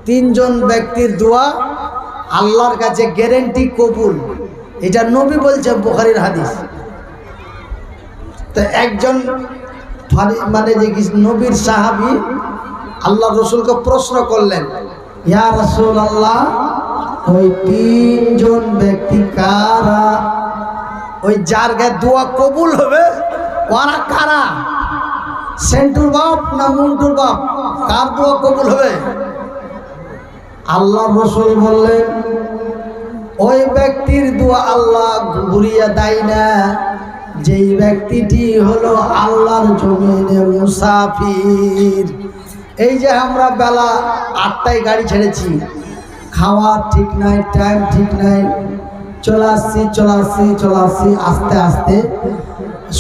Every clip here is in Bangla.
তিনজন ব্যক্তির দোয়া আল্লাহর কাছে গ্যারান্টি কবুল। এটা নবী বলছেন, বুখারীর হাদিস। তো একজন মানে যে নবীর সাহাবী আল্লাহ রসুলকে প্রশ্ন করলেন, ইয়া রাসূলুল্লাহ, ওই তিনজন ব্যক্তি কারা? ওই যার গায়ে দোয়া কবুল হবে ওরা কারা? সেন্টুর বাপ না মন্টুর বাপ? কার দোয়া কবুল হবে? আল্লাহ রসুল বললেন, ওই ব্যক্তির দোয়া আল্লাহ ঘুরিয়ে দেয় না, যেই ব্যক্তিটি হলো আল্লাহর জমিনে মুসাফির। এই যে আমরা বেলা 8টায় গাড়ি ছেড়েছি, খাওয়া ঠিক নাই, টাইম ঠিক নাই, চলে আসছি আস্তে আস্তে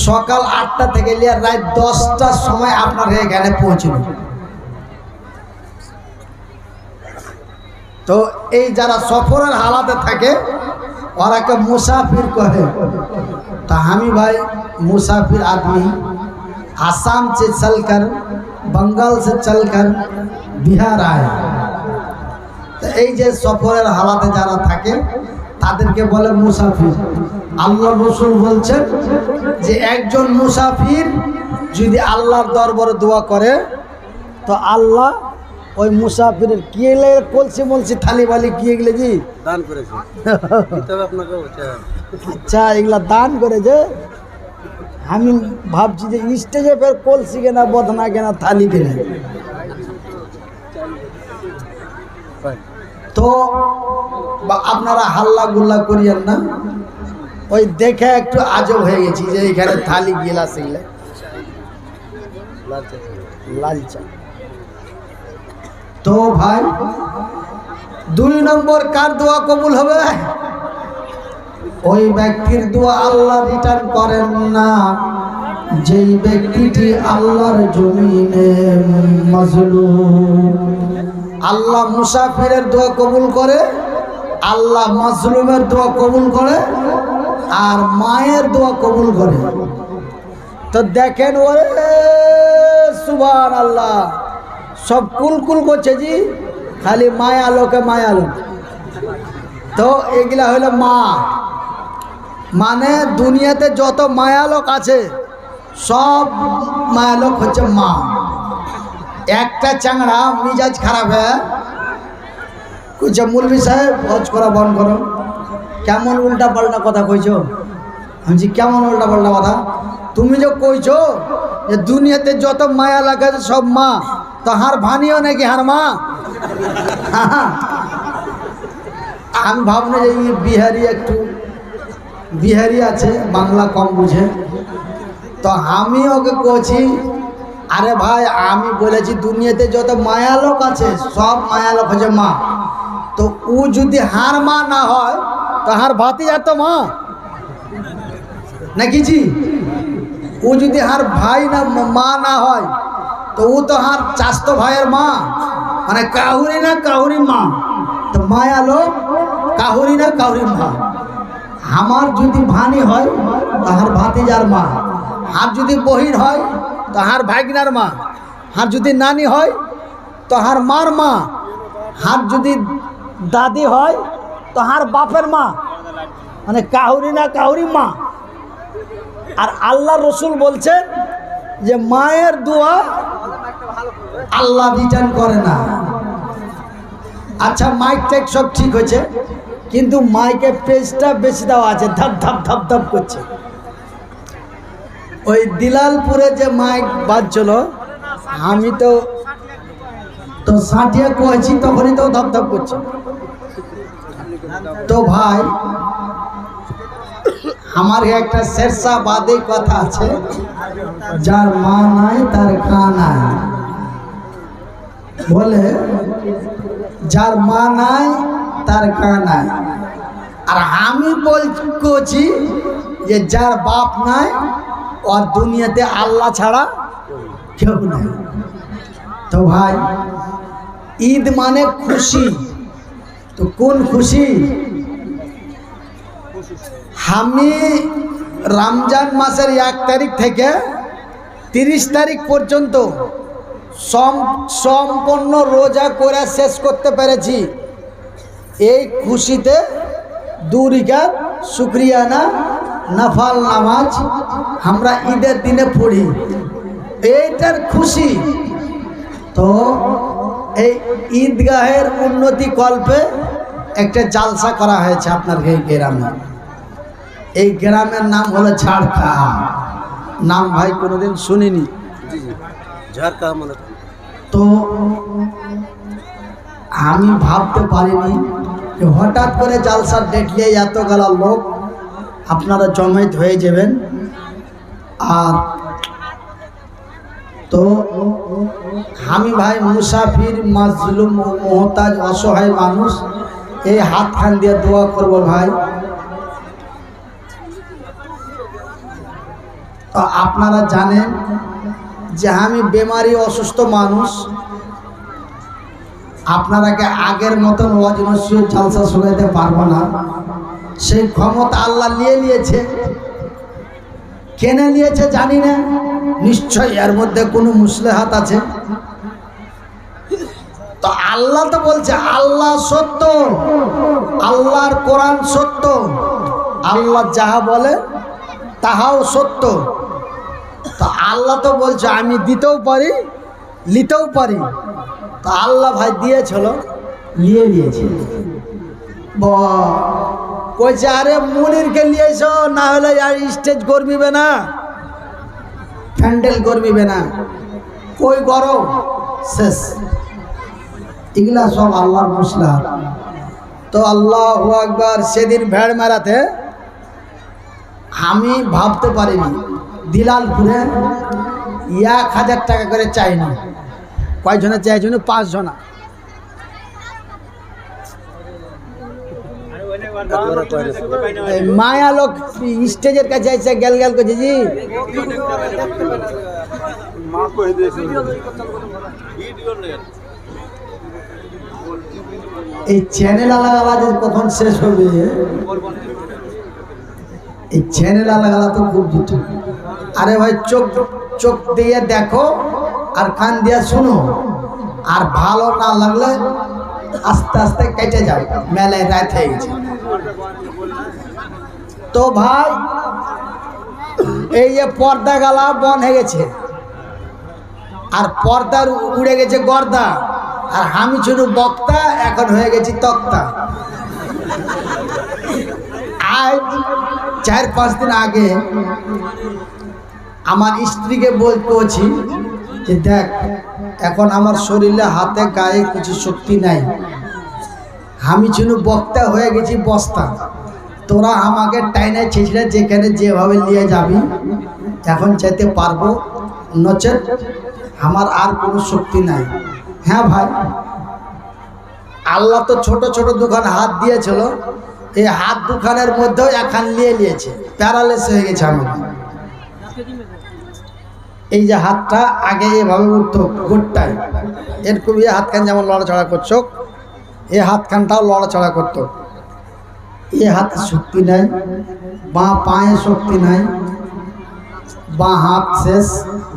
সকাল 8টা থেকে নিয়ে রাত 10টার সময় আপনার এখানে পৌঁছল। তো এই যারা সফরের হালাতে থাকে ওরাকে মুসাফির কহে। तो हम भाई मुसाफिर आदमी आसाम से चलकर बंगाल से चलकर बिहार आए। तो ये सफर हालाते जारा थाके तादेरके बोले मुसाफिर। आल्लाह रसूल बोलছেন যে একজন মুসাফির যদি আল্লাহর দরবারে দোয়া করে তো আল্লাহ ওই মুসাফিরের কি এলে কলসি মলসি থালি বালি কি এগুলো জি দান করেছে। কিতাব আপনাকে আচ্ছা এগুলা দান করেছে। আমি ভাবছি যে স্টেজে ফের কলসি কেনা, বদনা কেনা, থালি কেনা। তো আপনারা হাল্লা গুল্লা করিয়েন না, ওই দেখে একটু আজব হয়ে গেছি যে এখানে থালি গিলাস এগুলো লালচা। তো ভাই 2 নম্বর কার দোয়া কবুল হবে? ওই ব্যক্তির দোয়া আল্লাহ রিটার্ন করেন না যেই ব্যক্তিটি আল্লাহর জমিনে মাজলুম। আল্লাহ মুসাফিরের দোয়া কবুল করে, আল্লাহ মাজলুমের দোয়া কবুল করে, আর মায়ের দোয়া কবুল করে। তো দেখেন ওরে সুবহানাল্লাহ, সব কুলকুল করছে জি, খালি মায়া লোকে মায়া লোক। তো এগুলা হলো মা, মানে দুনিয়াতে যত মায়ালোক আছে সব মায়ালোক হচ্ছে মা। একটা চাংড়া মিজাজ খারাপ হয়ে কইছে, মৌলভী সাহেব হজ করা বন্ধ করো। কেমন উল্টা পাল্টা কথা কইছো? আমি বলছি কেমন উল্টা পাল্টা কথা? তুমি যে কইছো যে দুনিয়াতে যত মায়া লাগে সব মা, তো হার ভানিও নাকি হার মা? আমি ভাবনা যে বিহারি একটু বিহারি আছে, বাংলা কম বুঝে। তো আমি ওকে কইছি, আরে ভাই আমি বলেছি দুনিয়াতে যত মায়ালোক আছে সব মায়ালোক হচ্ছে মা। তো ও যদি হার মা না হয় তো হার ভাতি যাত মা নাকি জি? ও যদি হার ভাই না মা না হয় তো ও তো হার চাস্তো ভাইয়ের মা, মানে কাহুরি না কাহুরি মা। তো মায়ালোক কাহুরি না কাহুরি মা। আমার যদি ভানি হয় তাহার ভাতিজার মা, আর যদি বহির হয় তাহার ভাগনার মা, আর যদি নানি হয় তাহার মার মা, আর যদি দাদি হয় তাহার বাপের মা, মানে কাহুরি না কাহুরি মা। আর আল্লাহ রসুল বলছেন যে মায়ের দোয়া আল্লাহ রিটার্ন করে না। আচ্ছা মাইক টাইক সব ঠিক হয়েছে, কিন্তু মাইকে পেজটা বেশি দেওয়া আছে, ধাপ ধাপ ধাপ ধাপ করছে। ওই দিলালপুরে যে মাইক বাজছিল আমি তো সাঁটিয়ে কয়েছি, তখনই তো ধাপ ধাপ করছে। তো ভাই আমার একটা শেরশাবাদী কথা আছে, যার মা নাই তার কা নাই। বলে যার মা নাই তার কা নাই। আর আমি বলছি যে যার বাপ নাই और দুনিয়াতে আল্লাহ ছাড়া কেউ নাই। তো ভাই ঈদ মানে খুশি, তো কোন খুশি? আমি রমজান মাসের 1 তারিখ থেকে 30 তারিখ পর্যন্ত সম্পূর্ণ রোজা করে শেষ করতে পেরেছি। এই খুশিতে 2 রাকাত শুকরিয়ানা নফল নামাজ আমরা ঈদের দিনে পড়ি, এইটার খুশি। তো এই ঈদগাহের উন্নতি কল্পে একটা জালসা করা হয়েছে আপনার এই গ্রামে। এই গ্রামের নাম হলো ঝাড়খা। নাম ভাই কোনোদিন শুনিনি। ঝাড়খা মানে তো আমি ভাবতে পারিনি যে হঠাৎ করে জালসার ডেট নিয়ে এতগুলো লোক আপনারা জমায়েত হয়ে যাবেন। আর তো আমি ভাই মুসাফির, মাজলুম, মোহতাজ, অসহায় মানুষ, এই হাত খান দিয়ে দোয়া করব ভাই। তো আপনারা জানেন যে আমি বেমারি অসুস্থ মানুষ, আপনারাকে আগের মতন ওয়াজ নসিহত জালসা শোনাতে পারবো না। সেই ক্ষমতা আল্লাহ নিয়ে নিয়েছে। কেনে নিয়েছে জানি না, নিশ্চয়ই এর মধ্যে কোনো মুসলেহাত আছে। তো আল্লাহ তো বলছে আল্লাহ সত্য, আল্লাহর কোরআন সত্য, আল্লাহ যাহা বলে তাহাও সত্য। তো আল্লাহ তো বলছে আমি দিতেও পারি, নিতেও পারি। তো আল্লাহ ভাই দিয়েছিল, নিয়ে নিয়েছে। কইছে আরে মুনিরকে নিয়েছ, না হলে আর স্টেজ করবিবে না, প্যান্ডেল করবিবে না, কই গরম শেষ। এগুলা সব আল্লাহর মশলা। তো আল্লাহু আকবার। সেদিন ভেড় মেলাতে আমি ভাবতে পারিনি দিলালপুরে 1000 টাকা করে চাইনি। কয়জনে চাইছিল? 5 জনা। মায়া লোক স্টেজের কাছে এসে গেল গেল করছে জি এই চ্যানেল আলাদা কখন শেষ হবে? এই চ্যানেল আলাদা তো খুব দুটো। আরে ভাই চোখ দিয়ে দেখো আর কান দিয়ে শুনো, আর ভালো না লাগলে আস্তে আস্তে কেটে যাও, মেলায় রাত হয়ে গেছে। তো ভাই এই যে পর্দা গালা বন হয়ে গেছে, আর পর্দার উড়ে গেছে গর্দা, আর আমি শুধু বক্তা এখন হয়ে গেছি তক্তা। আজ 4-5 দিন আগে আমার স্ত্রীকে বলছি যে দেখ এখন আমার শরীরে হাতে গায়ে কিছু শক্তি নাই, আমি শুধু বক্তা হয়ে গেছি বস্তা। তোরা আমাকে টাইনে ছেঁচড়ে যেখানে যেভাবে নিয়ে যাবি এখন যেতে পারবো, নচেত আমার আর কোনো শক্তি নাই। হ্যাঁ ভাই, আল্লাহ তো ছোট ছোট দুখান হাত দিয়েছিল, এই হাত দুখানের মধ্যেও এখন নিয়ে নিয়েছে, প্যারালাইস হয়ে গেছে আমার। এই যে হাতটা আগে এভাবে উঠতো গোটটায়, এরকম এই হাতখান যেমন লড়াচড়া করছো, এই হাতখানটাও লড়াচড়া করতো। এই হাতে শক্তি নাই, বাঁ পায়ে শক্তি নাই, বাঁ হাত শেষ,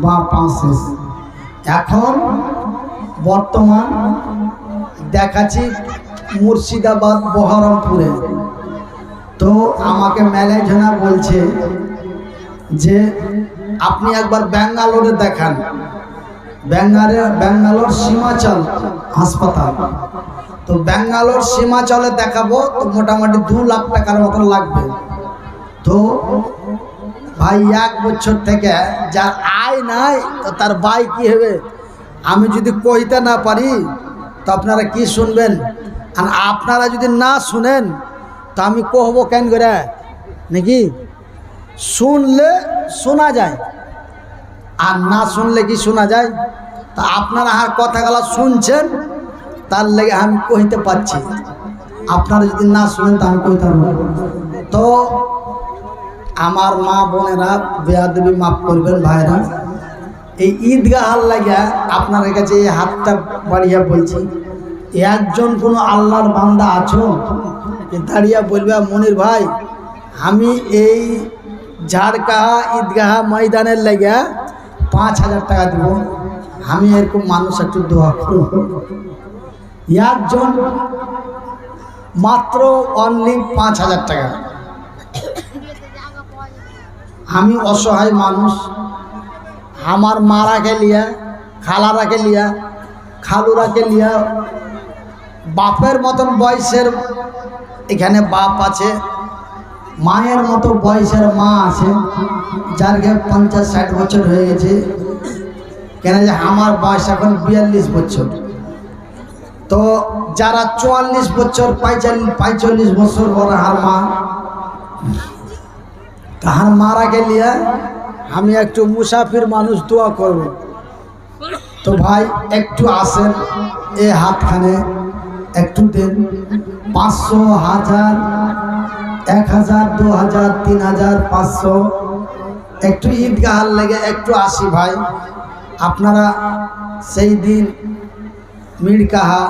বাঁ পা শেষ। এখন বর্তমান দেখাচ্ছি মুর্শিদাবাদ বহরমপুরে। তো আমাকে ম্যানেজার বলছে যে আপনি একবার ব্যাঙ্গালোরে দেখান, ব্যাঙ্গালোর সীমাচল হাসপাতাল। তো ব্যাঙ্গালোর সীমাচলে দেখাবো, তো মোটামুটি 2 লাখ টাকার মতন লাগবে। তো ভাই 1 বছর থেকে যার আয় নাই তো তার বাই কি হবে? আমি যদি কইতে না পারি তো আপনারা কি শুনবেন? আর আপনারা যদি না শুনেন তো আমি কহবো কেন করে নাকি? শুনলে শোনা যায়, আর না শুনলে কি শোনা যায়? তা আপনারা আর কথাগুলো শুনছেন, তার লেগে আমি কইতে পারছি। আপনারা যদি না শুনেন তা আমি কইতে পারবো। তো আমার মা বোনেরা বেয়াদবি মাফ করবেন ভাইরা, এই ঈদগাহার লাগিয়া আপনার কাছে এই হাতটা বাড়িয়া বলছি, একজন কোনো আল্লাহর বান্দা আছো দাঁড়িয়া বলবে মনির ভাই আমি এই ঝাড়কাহা ঈদগাহা ময়দানের লাগিয়া 5000 টাকা দেব? আমি এরকম মানুষ একটু দোয়া করব। একজন মাত্র অনলি 5,000 টাকা। আমি অসহায় মানুষ, আমার মারাকে লিয়া, খালারাকে লিয়া, খালুরাকে লিয়া, বাপের মতন বয়সের এখানে বাপ আছে, মায়ের মতো বয়সের মা আছে, যার গে 50-60 বছর হয়ে গেছে। কেন যে আমার বয়স এখন 42 বছর। তো যারা 44 বছর 45 বছর ওরা আর মা, তাহার মারাকে লিয়া আমি একটু মুসাফির মানুষ দোয়া করব। তো ভাই একটু আসেন, এ হাতখানে একটু দেন, 500, 1000, 1000, 2000, 3000, 500, একটু ঈদগাহার লেগে একটু আসি ভাই। আপনারা সেই দিন মিড়কাহা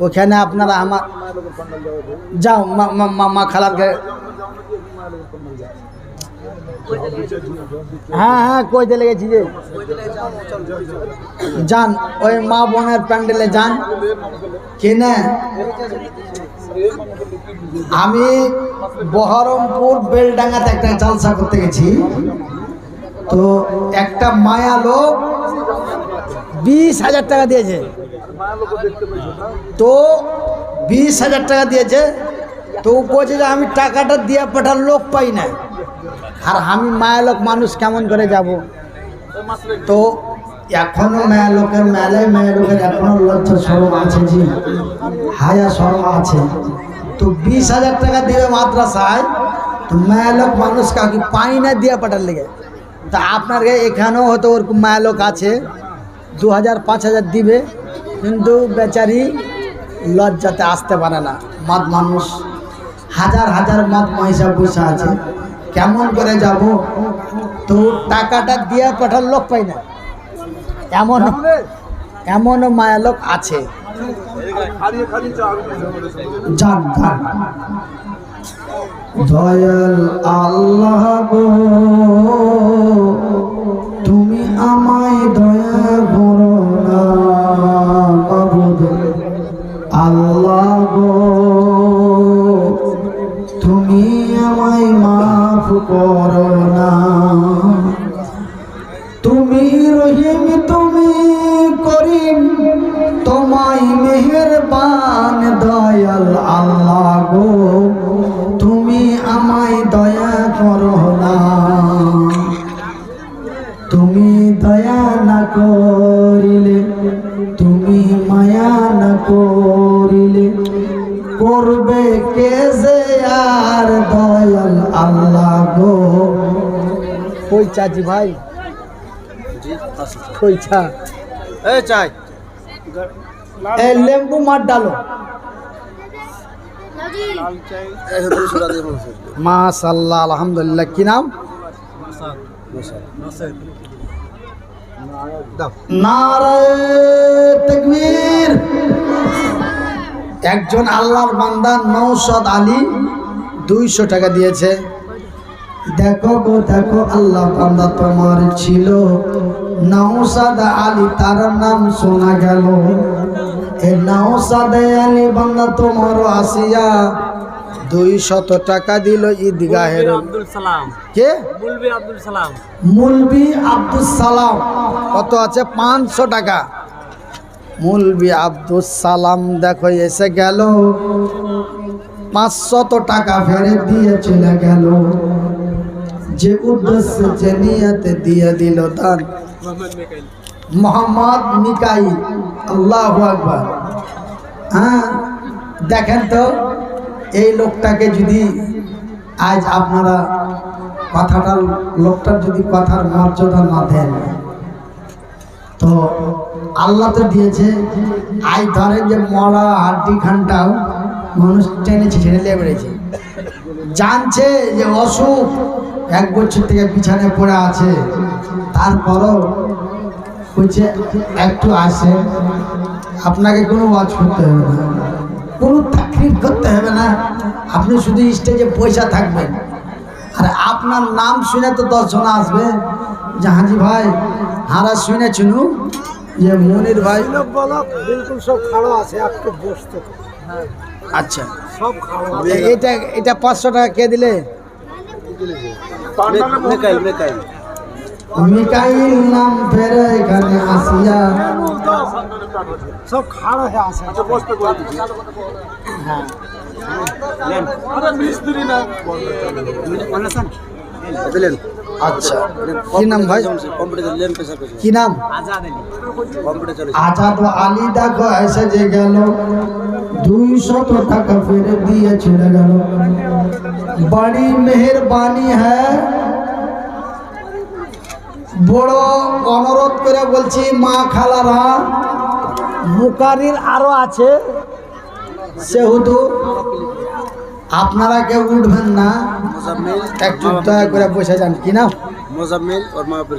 ওখানে আপনারা আমার যাও মা খালার হ্যাঁ কইতে লেগেছি যে যান ওই মা বোনের প্যান্ডেলে যান কিনে। আমি বহরমপুর বেলডাঙ্গাতে একটা জলসা করতে গেছি, তো একটা মায়া লোক 20,000 টাকা দিয়েছে। তো 20,000 টাকা দিয়েছে, তো বলছে যে আমি টাকাটা দিয়ে পাঠার লোক পাই না, আর আমি মায়া লোক মানুষ কেমন করে যাব। তো এখনো মায়া লোকের মেলায় মায়া লোকের এখনো লজ্জা সরম আছে, জি হায়া সরম আছে। তো 20,000 টাকা দিবে মাদ্রাসায়, তো মায়া লোক মানুষ কাউকে পাই না দিয়ে পাঠার লেগে। তা আপনার এখানেও হয়তো ওরকম মায়া লোক আছে, 2,000 5,000 দিবে, কিন্তু বেচারি লজ্জাতে আসতে পারে না। মদ মানুষ হাজার হাজার মদ মহিষা বসে আছে, কেমন করে যাব। তো টাকাটা দিয়ে পাঠার লোক পাই না, এমনও মায়া লোক আছে। যান যান দয়াল আল্লাহ গো, তুমি আমায় দয়া করো না মাবুদ আল্লাহ গো, তুমি আমায় মাফ করো না। তুমি রহিম তুমি করিম, তোমায় মেহেরবান দয়াল আল্লাহ গো, তুমি আমায় দয়া করো না। তুমি দয়া না করিলে, তুমি মায়া না করিলে, করবে কে যে আর দয়াল আল্লাহ গো। কই চাচি ভাই, কই চা চাই এ লেম্বু মার ডালো। মাশাআল্লাহ আলহামদুলিল্লাহ। কি নাম? নারায়ে তাকবীর। একজন আল্লাহর বান্দা নওশাদ আলী 200 টাকা দিয়েছে। দেখো গো দেখো, আল্লাহ বান্দা তোমার ছিল নওশাদ আলী, তার নাম শোনা গেল। এ নওশাদ আলী বান্দা তোমার আসিয়া 200 টাকা দিল ঈদগাহের। আব্দুল সালাম কে? মুলবি আব্দুল সালাম। মুলবি আব্দুল সালাম কত আছে? 500 টাকা। মুলবি আব্দুল সালাম দেখো এসে গেল, 500 টাকা ফেরত দিয়ে চলে গেল। যে উদ্দেশ্যে যে নিয়তে দিয়ে দিল দান, মোহাম্মদ মিকাইল। আল্লাহু আকবার। হ্যাঁ দেখেন তো, এই লোকটাকে যদি আজ আপনারা কথাটার লোকটার যদি কথার মর্যাদা না দেন, তো আল্লাহ তো দিয়েছে। আজ ধরেন যে মরা হাড্ডি খানটাও মানুষ টেনেছে, টেনে বেড়েছে, জানছে যে অসুখ 1 বছর থেকে বিছানায় পড়ে আছে, তারপরও বলছে একটু আসে। আপনাকে কোনো ওয়াজ করতে হবে না, কোনো তাকরির করতে হবে না, আপনি শুধু স্টেজে পয়সা থাকবেন, আর আপনার নাম শুনে তো 10 জন আসবে। জাহাজি ভাই হারা শুনে চুনু যে মনির ভাই बिल्कुल सब खड़ा আছে একটু বসতে আচ্ছা সব খাওয়া এটা এটা 500 টাকা কে দিলে मिकाइल मिकाइल মিকাইল নাম ফেরে এখানে আসিয়া সব খাড়া হয়ে আছে আচ্ছা বসতে করে দিচ্ছি হ্যাঁ আরে মিস্ত্রি না दिलेन আচ্ছা কি নাম ভাই कंप्यूटर लेन पैसा पैसा কি নাম कंप्यूटर चले আজাদ আলী দেখো এসে যে গেল 200 টাকা ফেরে দিয়ে চলে গেল বড়ি মেহেরবানি হ্যাঁ বড় অনুরোধ করে বলছি মা খালারা মুকারির আরো আছে সেহেতু আপনারা কেউ উঠবেন না मुजम्मिल একটু দয়া করে বসে যান কি নাম मुजम्मिल और माँ पर